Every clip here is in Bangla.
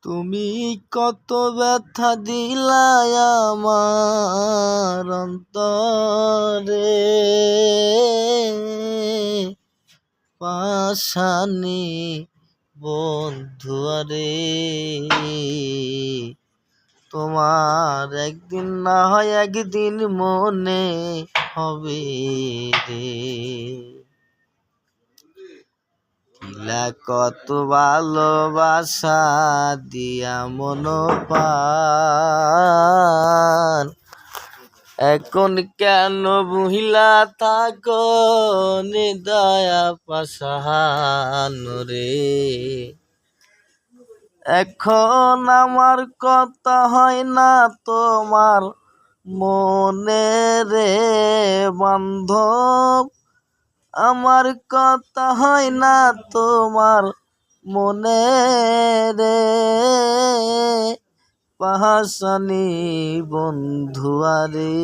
তুমি কত ব্যথা দিলাই আমার অন্তরে, পাশানি বন্ধুয়ারে। তোমার একদিন না হয় একদিন মনে হবে রে। কিলা কত ভালোবাসা দিয়া মন পান, এখন কেন বুহিলা থাকো নিদয়া পাশান রে। এখন আমার কথা হয় না তোমার মনে রে বান্ধব, আমার কথা হয় না তোমার মনে রে পাশানি বন্ধুয়ারে।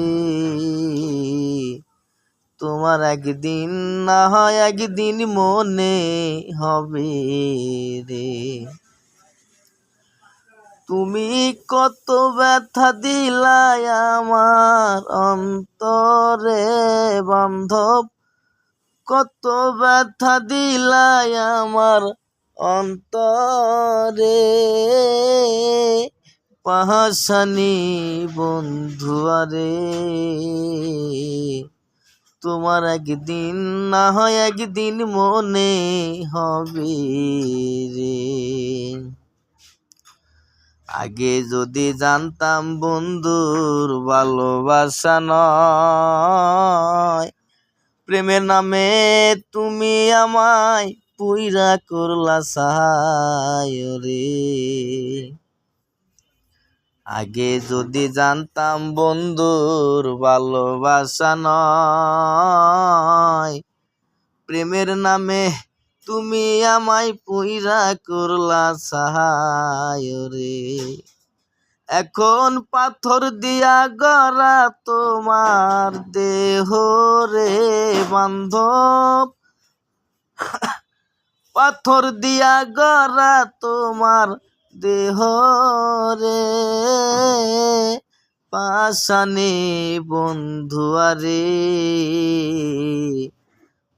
তোমার একদিন না হয় একদিন মনে হবে রে। তুমি কত ব্যথা দিলাই আমার অন্তরে বান্ধব, কত ব্যথা দিলাই আমার অন্তরে পাশানি বন্ধুয়ারে। তোমার একদিন না হয় একদিন মনে হবে রে। আগে যদি জানতাম বন্ধুর ভালোবাসা নয়, প্রেমের নামে তুমি আমায় পুইরা করলা সাহায় রে। আগে যদি জানতাম বন্ধুর ভালোবাসা নয়, প্রেমের নামে তুমি আমায় পুইরা করলা সাহায় রে। এখন পাথর দিয়া গড়া তোমার দেহ রে বান্ধব, পাথর দিয়া গড়া তোমার দেহ রে পাশানি বন্ধুয়ারে।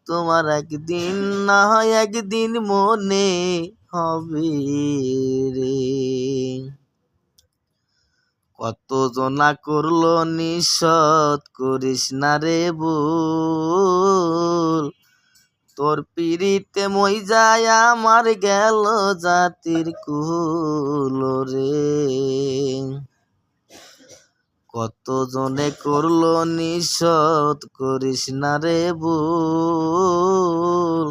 তোমার একদিন না হয় একদিন মনে হবে রে। কত জনা করলো নিঃসৎ করিস না রে ভুল, তোর পিড়িতে মই যায় আমার গেল জাতির কুল রে। কত জনে করলো নিঃসৎ করিস না রে ভুল,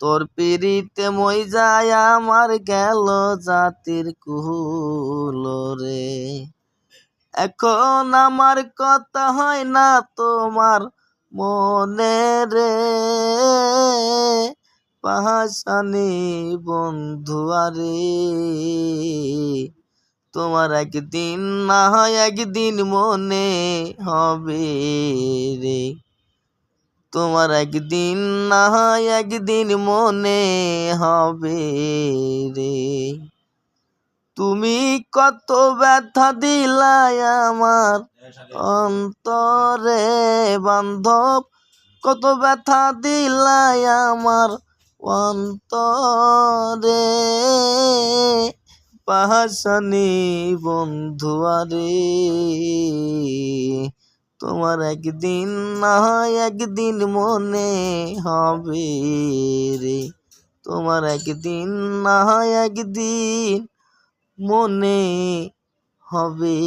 তোর পিড়িতে মই যায় আমার গেল জাতির কুল রে। এখন আমার কথা হয় না তোমার মনে রে পাশানি বন্ধুয়ারে। তোমার একদিন না হয় একদিন মনে হবে রে। তোমার একদিন না হয় একদিন মনে হবে রে। তুমি কত ব্যথা দিলাই আমার অন্তরে বান্ধব, কত ব্যথা দিলাই আমার অন্তরে পাশানি বন্ধুয়ারে। তোমার একদিন না হয় একদিন মনে হবে রে। তোমার একদিন না হয় একদিন মনে হবে